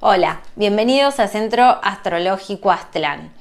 Hola, bienvenidos a Centro Astrológico Aztlán.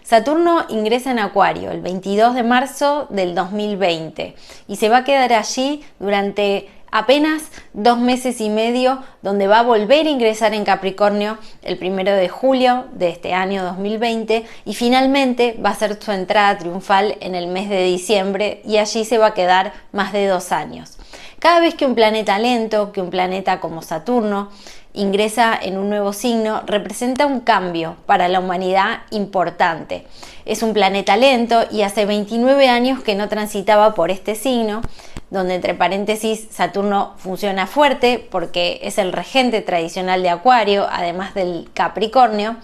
Saturno ingresa en Acuario el 22 de marzo del 2020 y se va a quedar allí durante apenas 2 meses y medio, donde va a volver a ingresar en Capricornio el 1 de julio de este año 2020 y finalmente va a hacer su entrada triunfal en el mes de diciembre y allí se va a quedar más de 2 años. Cada vez que un planeta lento, que un planeta como Saturno, ingresa en un nuevo signo, representa un cambio para la humanidad importante. Es un planeta lento y hace 29 años que no transitaba por este signo, donde entre paréntesis Saturno funciona fuerte porque es el regente tradicional de Acuario, además del Capricornio,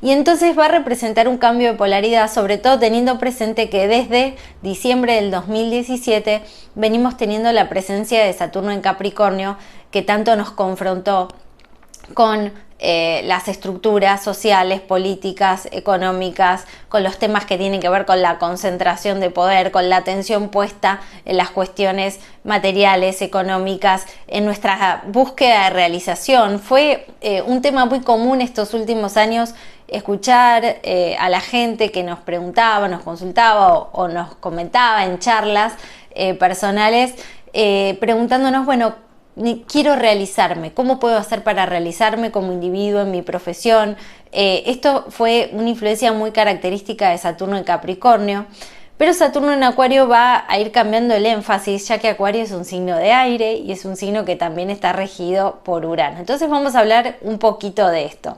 y entonces va a representar un cambio de polaridad, sobre todo teniendo presente que desde diciembre del 2017 venimos teniendo la presencia de Saturno en Capricornio, que tanto nos confrontó con las estructuras sociales, políticas, económicas, con los temas que tienen que ver con la concentración de poder, con la atención puesta en las cuestiones materiales, económicas, en nuestra búsqueda de realización. Fue un tema muy común estos últimos años escuchar a la gente que nos preguntaba, nos consultaba o nos comentaba en charlas personales, preguntándonos, bueno, quiero realizarme, ¿cómo puedo hacer para realizarme como individuo en mi profesión? Esto fue una influencia muy característica de Saturno en Capricornio, pero Saturno en Acuario va a ir cambiando el énfasis, ya que Acuario es un signo de aire y es un signo que también está regido por Urano. Entonces vamos a hablar un poquito de esto.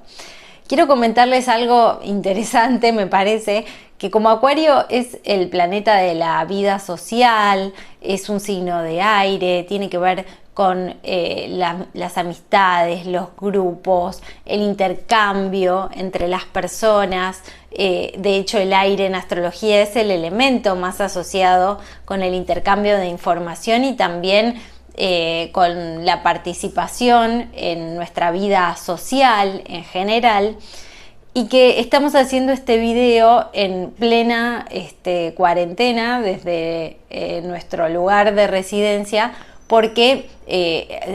Quiero comentarles algo interesante, me parece, que como Acuario es el planeta de la vida social, es un signo de aire, tiene que ver con las amistades, los grupos, el intercambio entre las personas. De hecho, el aire en astrología es el elemento más asociado con el intercambio de información y también con la participación en nuestra vida social en general, y que estamos haciendo este video en plena cuarentena desde nuestro lugar de residencia, porque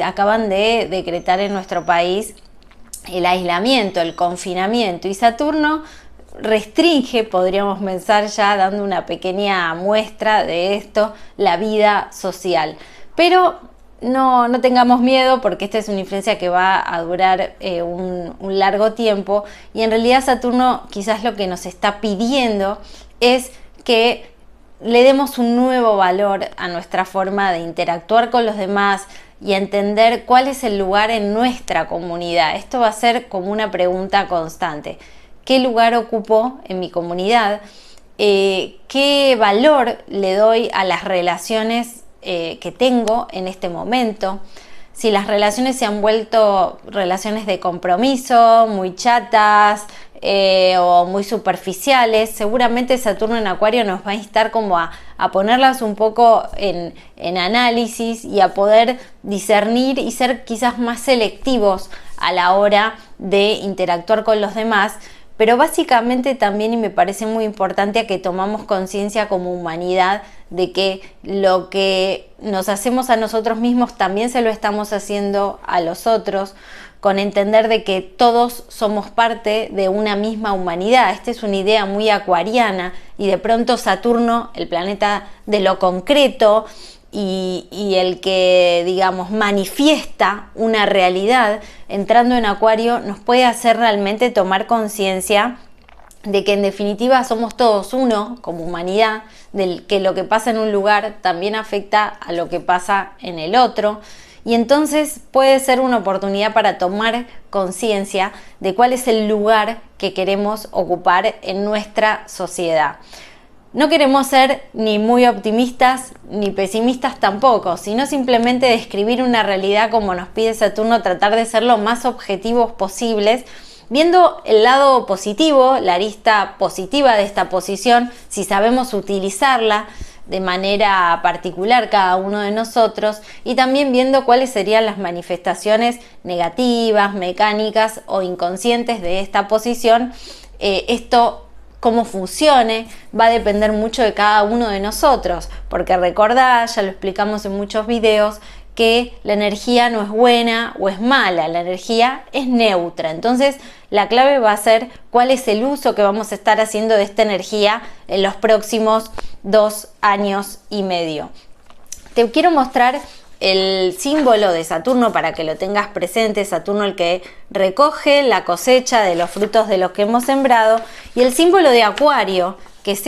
acaban de decretar en nuestro país el aislamiento, el confinamiento, y Saturno restringe, podríamos pensar ya dando una pequeña muestra de esto, la vida social. Pero no tengamos miedo, porque esta es una influencia que va a durar un largo tiempo, y en realidad Saturno quizás lo que nos está pidiendo es que le demos un nuevo valor a nuestra forma de interactuar con los demás y a entender cuál es el lugar en nuestra comunidad. Esto va a ser como una pregunta constante. ¿Qué lugar ocupo en mi comunidad? ¿Qué valor le doy a las relaciones que tengo en este momento? Si las relaciones se han vuelto relaciones de compromiso, muy chatas o muy superficiales, seguramente Saturno en Acuario nos va a instar como a ponerlas un poco en análisis y a poder discernir y ser quizás más selectivos a la hora de interactuar con los demás. Pero básicamente también, y me parece muy importante, a que tomamos conciencia como humanidad de que lo que nos hacemos a nosotros mismos también se lo estamos haciendo a los otros, con entender de que todos somos parte de una misma humanidad. Esta es una idea muy acuariana, y de pronto Saturno, el planeta de lo concreto, y el que, digamos, manifiesta una realidad, entrando en Acuario, nos puede hacer realmente tomar conciencia de que en definitiva somos todos uno como humanidad, de que lo que pasa en un lugar también afecta a lo que pasa en el otro, y entonces puede ser una oportunidad para tomar conciencia de cuál es el lugar que queremos ocupar en nuestra sociedad. No queremos ser ni muy optimistas ni pesimistas tampoco, sino simplemente describir una realidad como nos pide Saturno, tratar de ser lo más objetivos posibles, viendo el lado positivo, la arista positiva de esta posición, si sabemos utilizarla de manera particular cada uno de nosotros, y también viendo cuáles serían las manifestaciones negativas, mecánicas o inconscientes de esta posición. Esto, cómo funcione, va a depender mucho de cada uno de nosotros, porque recordad, ya lo explicamos en muchos videos, que la energía no es buena o es mala, la energía es neutra. Entonces la clave va a ser cuál es el uso que vamos a estar haciendo de esta energía en los próximos 2 años y medio. Te quiero mostrar el símbolo de Saturno para que lo tengas presente. Saturno, el que recoge la cosecha de los frutos de los que hemos sembrado, y el símbolo de Acuario, que es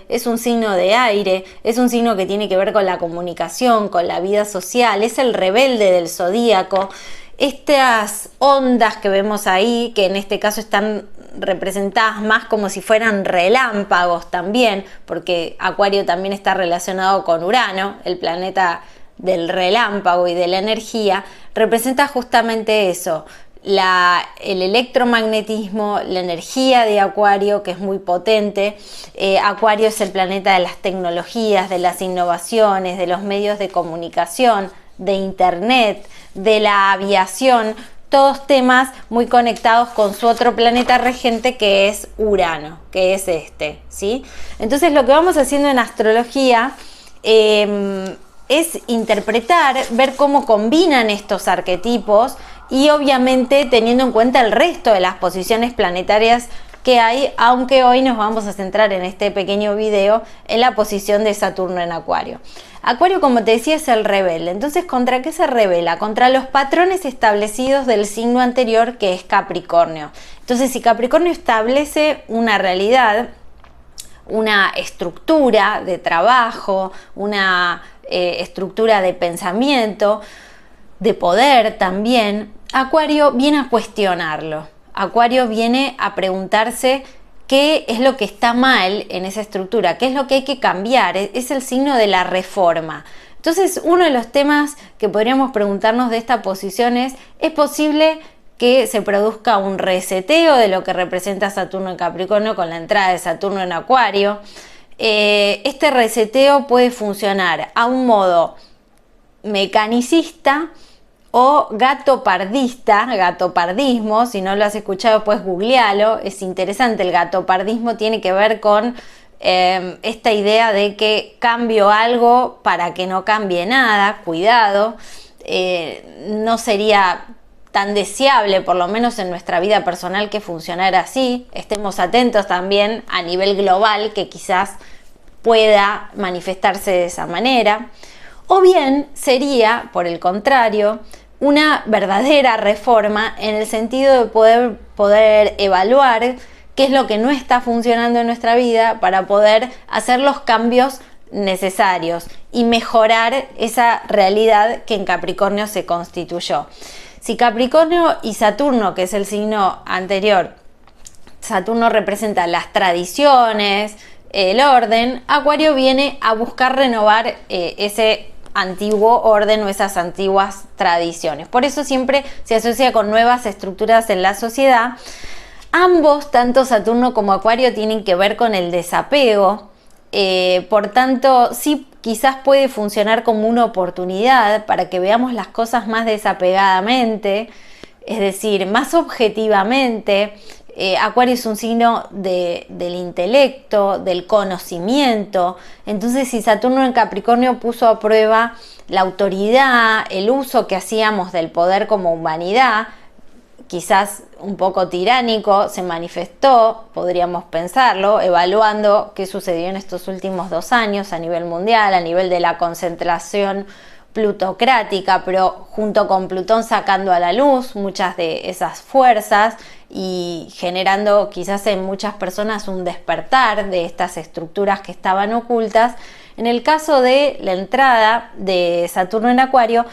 es un signo de aire, es un signo que tiene que ver con la comunicación, con la vida social, es el rebelde del zodíaco. Estas ondas que vemos ahí, que en este caso están representadas más como si fueran relámpagos también, porque Acuario también está relacionado con Urano, el planeta del relámpago y de la energía, representa justamente eso, el electromagnetismo, la energía de Acuario, que es muy potente. Acuario es el planeta de las tecnologías, de las innovaciones, de los medios de comunicación, de internet, de la aviación, todos temas muy conectados con su otro planeta regente, que es Urano, que es ¿sí? Entonces lo que vamos haciendo en astrología es interpretar, ver cómo combinan estos arquetipos y obviamente teniendo en cuenta el resto de las posiciones planetarias que hay, aunque hoy nos vamos a centrar en este pequeño video en la posición de Saturno en Acuario. Acuario, como te decía, es el rebelde. Entonces, ¿contra qué se rebela? Contra los patrones establecidos del signo anterior, que es Capricornio. Entonces, si Capricornio establece una realidad, una estructura de trabajo, una estructura de pensamiento, de poder también, Acuario viene a cuestionarlo. Acuario viene a preguntarse qué es lo que está mal en esa estructura, qué es lo que hay que cambiar. Es el signo de la reforma. Entonces, uno de los temas que podríamos preguntarnos de esta posición ¿es posible que se produzca un reseteo de lo que representa Saturno en Capricornio con la entrada de Saturno en Acuario? Este reseteo puede funcionar a un modo mecanicista o gatopardismo. Si no lo has escuchado, pues googlealo, es interesante. El gatopardismo tiene que ver con esta idea de que cambio algo para que no cambie nada. Cuidado, no sería tan deseable, por lo menos en nuestra vida personal, que funcionara así. Estemos atentos también a nivel global que quizás pueda manifestarse de esa manera. O bien sería, por el contrario, una verdadera reforma en el sentido de poder evaluar qué es lo que no está funcionando en nuestra vida para poder hacer los cambios necesarios y mejorar esa realidad que en Capricornio se constituyó. Si Capricornio y Saturno, que es el signo anterior, Saturno representa las tradiciones, el orden, Acuario viene a buscar renovar ese antiguo orden o esas antiguas tradiciones. Por eso siempre se asocia con nuevas estructuras en la sociedad. Ambos, tanto Saturno como Acuario, tienen que ver con el desapego. Por tanto, sí, quizás puede funcionar como una oportunidad para que veamos las cosas más desapegadamente, es decir, más objetivamente. Acuario es un signo del intelecto, del conocimiento. Entonces, si Saturno en Capricornio puso a prueba la autoridad, el uso que hacíamos del poder como humanidad, quizás un poco tiránico, se manifestó, podríamos pensarlo, evaluando qué sucedió en estos últimos 2 años a nivel mundial, a nivel de la concentración plutocrática, pero junto con Plutón sacando a la luz muchas de esas fuerzas y generando quizás en muchas personas un despertar de estas estructuras que estaban ocultas. En el caso de la entrada de Saturno en Acuario,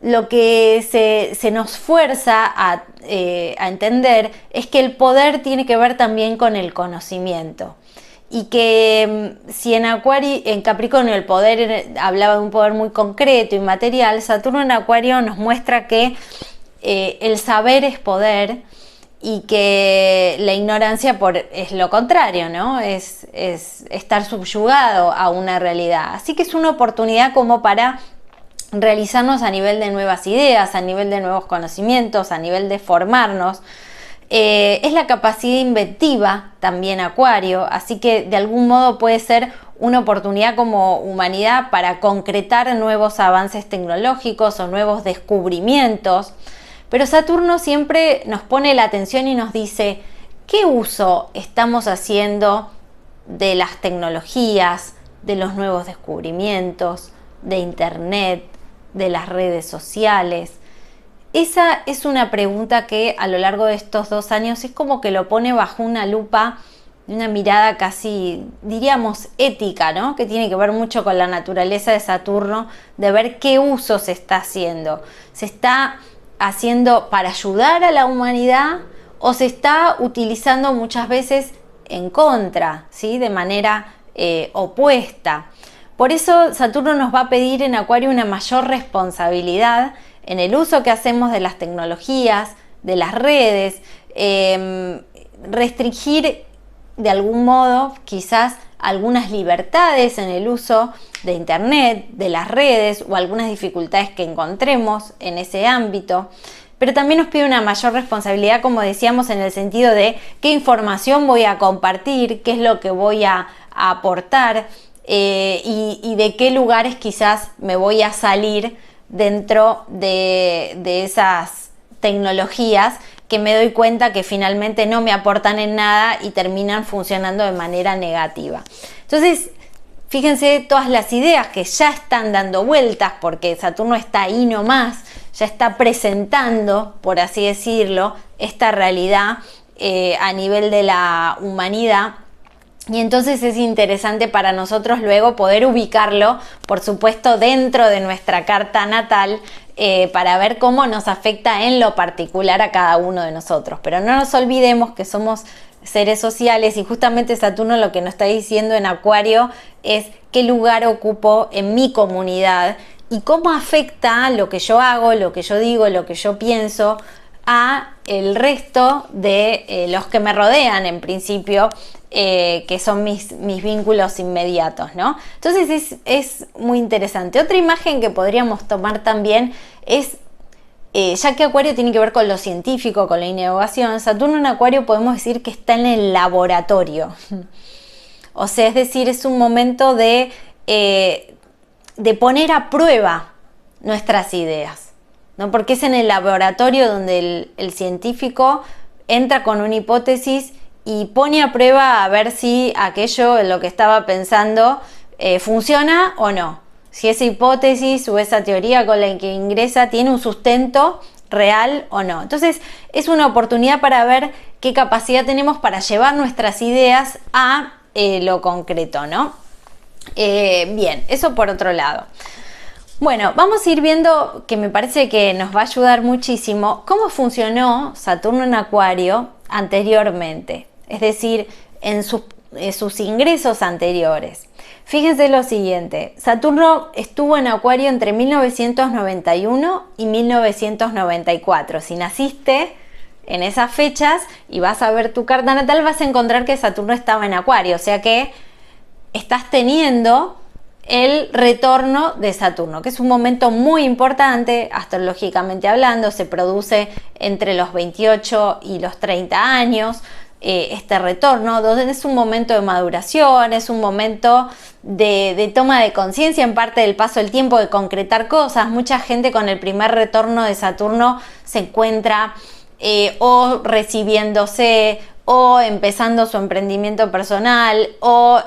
lo que se nos fuerza a entender es que el poder tiene que ver también con el conocimiento. Y que si en Capricornio el poder hablaba de un poder muy concreto y material, Saturno en Acuario nos muestra que el saber es poder y que la ignorancia es lo contrario, ¿no? Es estar subyugado a una realidad. Así que es una oportunidad como para realizarnos a nivel de nuevas ideas, a nivel de nuevos conocimientos, a nivel de formarnos. Es la capacidad inventiva también Acuario, así que de algún modo puede ser una oportunidad como humanidad para concretar nuevos avances tecnológicos o nuevos descubrimientos. Pero Saturno siempre nos pone la atención y nos dice, ¿qué uso estamos haciendo de las tecnologías, de los nuevos descubrimientos, de Internet, de las redes sociales? Esa es una pregunta que a lo largo de estos 2 años es como que lo pone bajo una lupa, una mirada casi, diríamos, ética, ¿no? Que tiene que ver mucho con la naturaleza de Saturno, de ver qué uso se está haciendo. ¿Se está haciendo para ayudar a la humanidad o se está utilizando muchas veces en contra, ¿sí? De manera opuesta? Por eso Saturno nos va a pedir en Acuario una mayor responsabilidad en el uso que hacemos de las tecnologías, de las redes, restringir de algún modo quizás algunas libertades en el uso de Internet, de las redes o algunas dificultades que encontremos en ese ámbito. Pero también nos pide una mayor responsabilidad, como decíamos, en el sentido de qué información voy a compartir, qué es lo que voy a aportar y de qué lugares quizás me voy a salir dentro de esas tecnologías que me doy cuenta que finalmente no me aportan en nada y terminan funcionando de manera negativa. Entonces, fíjense todas las ideas que ya están dando vueltas, porque Saturno está ahí nomás, ya está presentando, por así decirlo, esta realidad a nivel de la humanidad. Y entonces es interesante para nosotros luego poder ubicarlo, por supuesto, dentro de nuestra carta natal para ver cómo nos afecta en lo particular a cada uno de nosotros. Pero no nos olvidemos que somos seres sociales y justamente Saturno lo que nos está diciendo en Acuario es qué lugar ocupo en mi comunidad y cómo afecta lo que yo hago, lo que yo digo, lo que yo pienso a el resto de los que me rodean en principio, que son mis vínculos inmediatos, ¿no? Entonces es muy interesante. Otra imagen que podríamos tomar también es, ya que Acuario tiene que ver con lo científico, con la innovación, Saturno en Acuario podemos decir que está en el laboratorio. O sea, es decir, es un momento de poner a prueba nuestras ideas, ¿no? Porque es en el laboratorio donde el científico entra con una hipótesis y pone a prueba a ver si aquello en lo que estaba pensando funciona o no. Si esa hipótesis o esa teoría con la que ingresa tiene un sustento real o no. Entonces es una oportunidad para ver qué capacidad tenemos para llevar nuestras ideas a lo concreto, ¿no? Bien, eso por otro lado. Bueno, vamos a ir viendo, que me parece que nos va a ayudar muchísimo, cómo funcionó Saturno en Acuario anteriormente, es decir, en sus ingresos anteriores. Fíjense lo siguiente, Saturno estuvo en Acuario entre 1991 y 1994. Si naciste en esas fechas y vas a ver tu carta natal, vas a encontrar que Saturno estaba en Acuario, o sea que estás teniendo el retorno de Saturno, que es un momento muy importante astrológicamente hablando, se produce entre los 28 y los 30 años, este retorno, donde es un momento de maduración, es un momento de toma de conciencia en parte del paso del tiempo, de concretar cosas. Mucha gente con el primer retorno de Saturno se encuentra o recibiéndose o empezando su emprendimiento personal o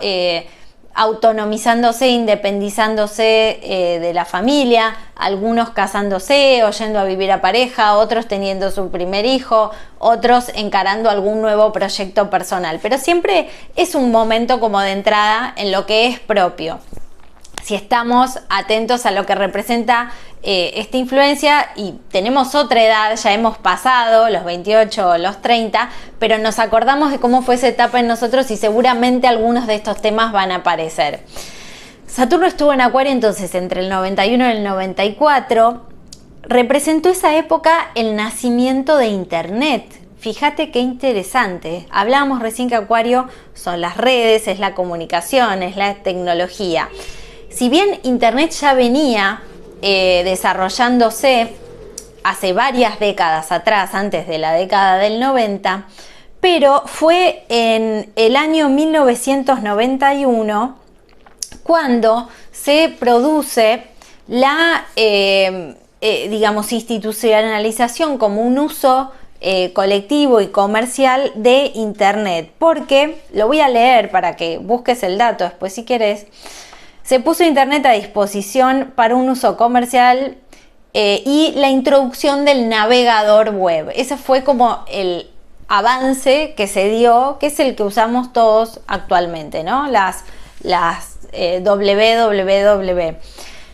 autonomizándose, independizándose de la familia, algunos casándose o yendo a vivir a pareja, otros teniendo su primer hijo, otros encarando algún nuevo proyecto personal. Pero siempre es un momento como de entrada en lo que es propio. Si estamos atentos a lo que representa esta influencia y tenemos otra edad, ya hemos pasado los 28 o los 30, pero nos acordamos de cómo fue esa etapa en nosotros y seguramente algunos de estos temas van a aparecer. Saturno estuvo en Acuario entonces entre el 91 y el 94, representó esa época el nacimiento de Internet. Fíjate qué interesante. Hablábamos recién que Acuario son las redes, es la comunicación, es la tecnología. Si bien Internet ya venía desarrollándose hace varias décadas atrás, antes de la década del 90, pero fue en el año 1991 cuando se produce la, digamos, institucionalización como un uso colectivo y comercial de Internet. Porque, lo voy a leer para que busques el dato después si querés, se puso Internet a disposición para un uso comercial y la introducción del navegador web. Ese fue como el avance que se dio, que es el que usamos todos actualmente, ¿no? Las www.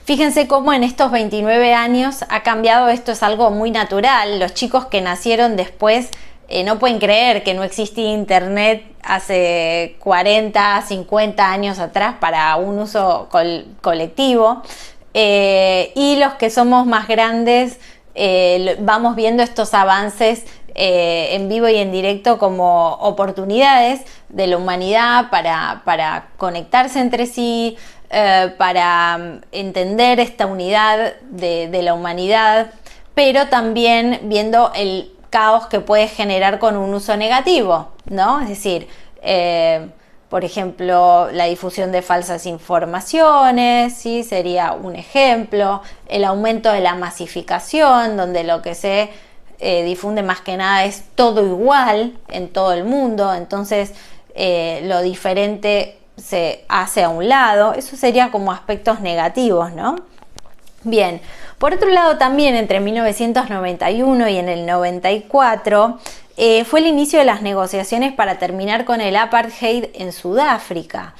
Fíjense cómo en estos 29 años ha cambiado. Esto es algo muy natural. Los chicos que nacieron después no pueden creer que no existía Internet hace 40, 50 años atrás para un uso colectivo. Y los que somos más grandes vamos viendo estos avances en vivo y en directo como oportunidades de la humanidad para conectarse entre sí, para entender esta unidad de la humanidad, pero también viendo el caos que puede generar con un uso negativo, ¿no? Es decir, por ejemplo, la difusión de falsas informaciones, ¿sí? Sería un ejemplo. El aumento de la masificación, donde lo que se difunde más que nada es todo igual en todo el mundo, entonces lo diferente se hace a un lado. Eso sería como aspectos negativos, ¿no? Bien, por otro lado también entre 1991 y en el 94 fue el inicio de las negociaciones para terminar con el apartheid en Sudáfrica.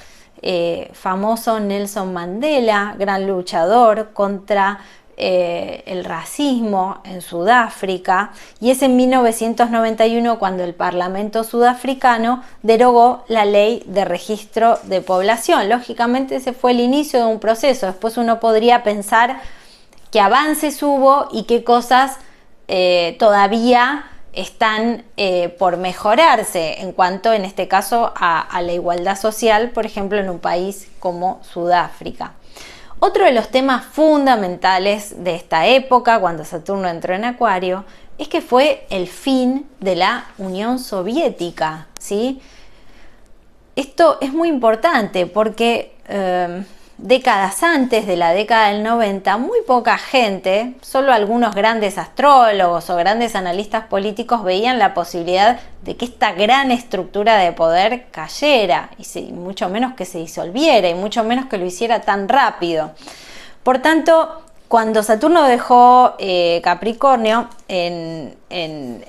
Famoso Nelson Mandela, gran luchador contra el racismo en Sudáfrica, y es en 1991 cuando el Parlamento sudafricano derogó la ley de registro de población. Lógicamente ese fue el inicio de un proceso. Después uno podría pensar qué avances hubo y qué cosas todavía están por mejorarse en cuanto, en este caso, a la igualdad social, por ejemplo, en un país como Sudáfrica. Otro de los temas fundamentales de esta época, cuando Saturno entró en Acuario, es que fue el fin de la Unión Soviética, ¿sí? Esto es muy importante porque décadas antes de la década del 90, muy poca gente, solo algunos grandes astrólogos o grandes analistas políticos veían la posibilidad de que esta gran estructura de poder cayera, y mucho menos que se disolviera, y mucho menos que lo hiciera tan rápido. Por tanto, cuando Saturno dejó Capricornio en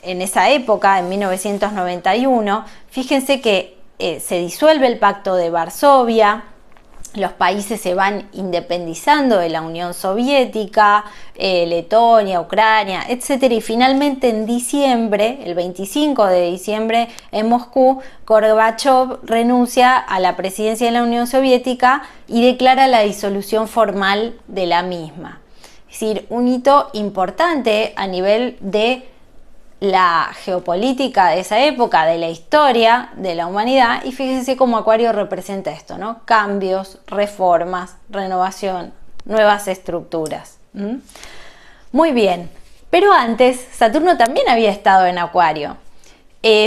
esa época, en 1991, fíjense que se disuelve el Pacto de Varsovia. Los países se van independizando de la Unión Soviética, Letonia, Ucrania, etc. Y finalmente en diciembre, el 25 de diciembre, en Moscú, Gorbachov renuncia a la presidencia de la Unión Soviética y declara la disolución formal de la misma. Es decir, un hito importante a nivel de la geopolítica de esa época, de la historia de la humanidad, y fíjense cómo Acuario representa esto, ¿no? Cambios, reformas, renovación, nuevas estructuras. Muy bien, pero antes Saturno también había estado en Acuario.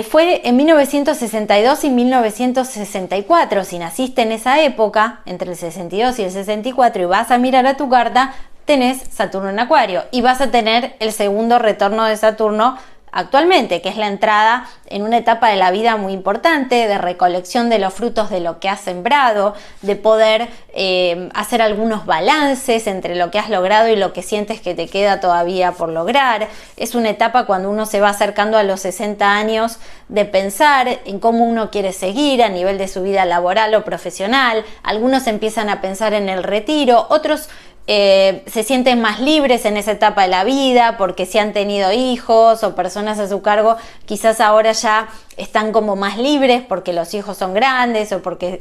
Fue en 1962 y 1964. Si naciste en esa época, entre el 62 y el 64, y vas a mirar a tu carta, tenés Saturno en Acuario y vas a tener el segundo retorno de Saturno actualmente, que es la entrada en una etapa de la vida muy importante, de recolección de los frutos de lo que has sembrado, de poder hacer algunos balances entre lo que has logrado y lo que sientes que te queda todavía por lograr. Es una etapa cuando uno se va acercando a los 60 años de pensar en cómo uno quiere seguir a nivel de su vida laboral o profesional. Algunos empiezan a pensar en el retiro, otros se sienten más libres en esa etapa de la vida porque si han tenido hijos o personas a su cargo, quizás ahora ya están como más libres porque los hijos son grandes o porque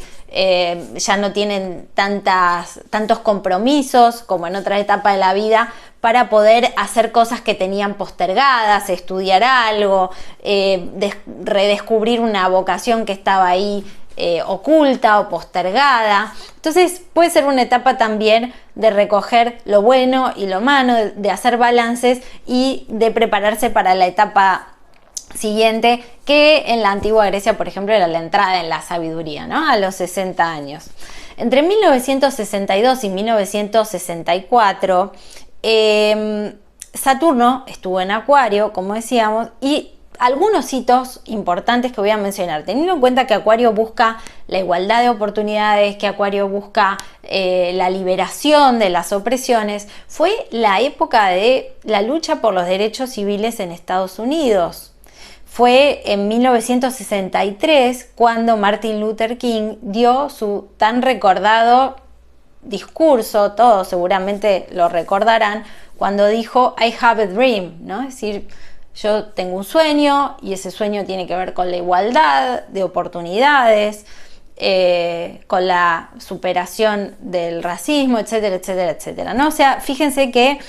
ya no tienen tantos compromisos como en otra etapa de la vida para poder hacer cosas que tenían postergadas, estudiar algo, redescubrir una vocación que estaba ahí oculta o postergada. Entonces puede ser una etapa también de recoger lo bueno y lo malo, de hacer balances y de prepararse para la etapa siguiente, que en la antigua Grecia, por ejemplo, era la entrada en la sabiduría, ¿no? A los 60 años. Entre 1962 y 1964, Saturno estuvo en Acuario, como decíamos, y algunos hitos importantes que voy a mencionar, teniendo en cuenta que Acuario busca la igualdad de oportunidades, que Acuario busca la liberación de las opresiones, fue la época de la lucha por los derechos civiles en Estados Unidos. Fue en 1963 cuando Martin Luther King dio su tan recordado discurso, todos seguramente lo recordarán, cuando dijo I have a dream, ¿no? Es decir, yo tengo un sueño y ese sueño tiene que ver con la igualdad de oportunidades, con la superación del racismo, etcétera, etcétera, etcétera, ¿no? O sea, fíjense que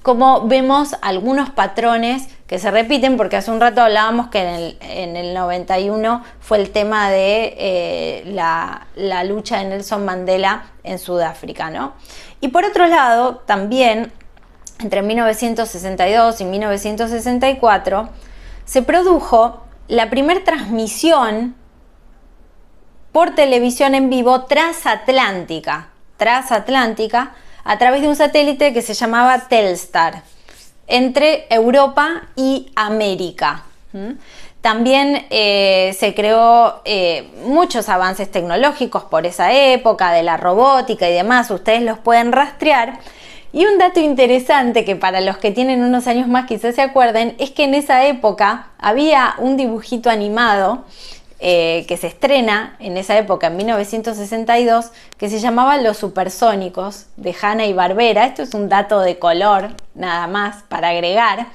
como vemos algunos patrones que se repiten, porque hace un rato hablábamos que en el 91 fue el tema de la lucha de Nelson Mandela en Sudáfrica, ¿no? Y por otro lado, también entre 1962 y 1964 se produjo la primera transmisión por televisión en vivo transatlántica a través de un satélite que se llamaba Telstar entre Europa y América. También se creó muchos avances tecnológicos por esa época, de la robótica y demás, ustedes los pueden rastrear. Y un dato interesante que para los que tienen unos años más quizás se acuerden, es que en esa época había un dibujito animado que se estrena en esa época, en 1962, que se llamaba Los Supersónicos, de Hanna-Barbera. Esto es un dato de color, nada más, para agregar,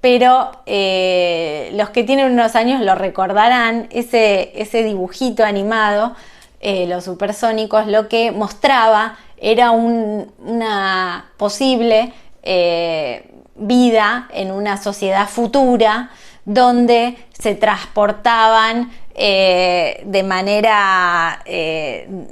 pero los que tienen unos años lo recordarán, ese dibujito animado, Los Supersónicos, lo que mostraba era una posible vida en una sociedad futura donde se transportaban de manera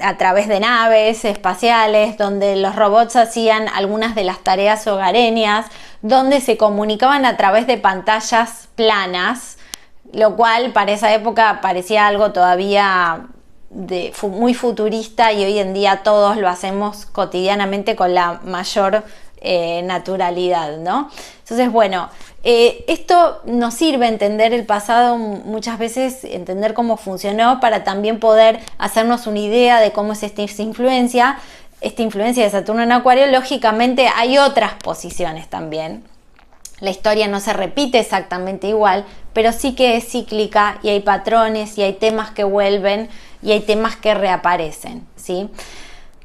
a través de naves espaciales, donde los robots hacían algunas de las tareas hogareñas, donde se comunicaban a través de pantallas planas, lo cual para esa época parecía algo todavía muy futurista, y hoy en día todos lo hacemos cotidianamente con la mayor naturalidad, ¿no? Entonces, bueno, esto nos sirve a entender el pasado, muchas veces entender cómo funcionó, para también poder hacernos una idea de cómo es esta influencia de Saturno en Acuario. Lógicamente hay otras posiciones también. La historia no se repite exactamente igual, pero sí que es cíclica y hay patrones y hay temas que vuelven y hay temas que reaparecen, ¿sí?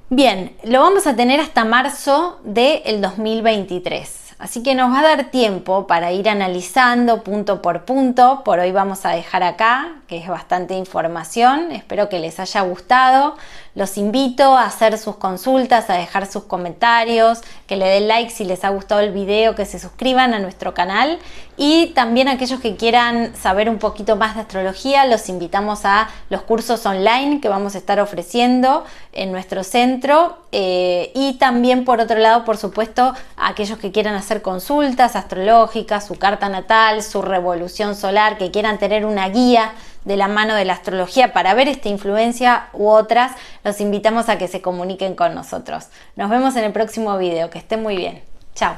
Bien, lo vamos a tener hasta marzo del 2023. Así que nos va a dar tiempo para ir analizando punto por punto. Por hoy vamos a dejar acá, que es bastante información. Espero que les haya gustado. Los invito a hacer sus consultas, a dejar sus comentarios, que le den like si les ha gustado el video, que se suscriban a nuestro canal. Y también aquellos que quieran saber un poquito más de astrología, los invitamos a los cursos online que vamos a estar ofreciendo en nuestro centro. Y también, por otro lado, por supuesto, a aquellos que quieran hacer consultas astrológicas, su carta natal, su revolución solar, que quieran tener una guía de la mano de la astrología para ver esta influencia u otras, los invitamos a que se comuniquen con nosotros. Nos vemos en el próximo video. Que estén muy bien. Chao.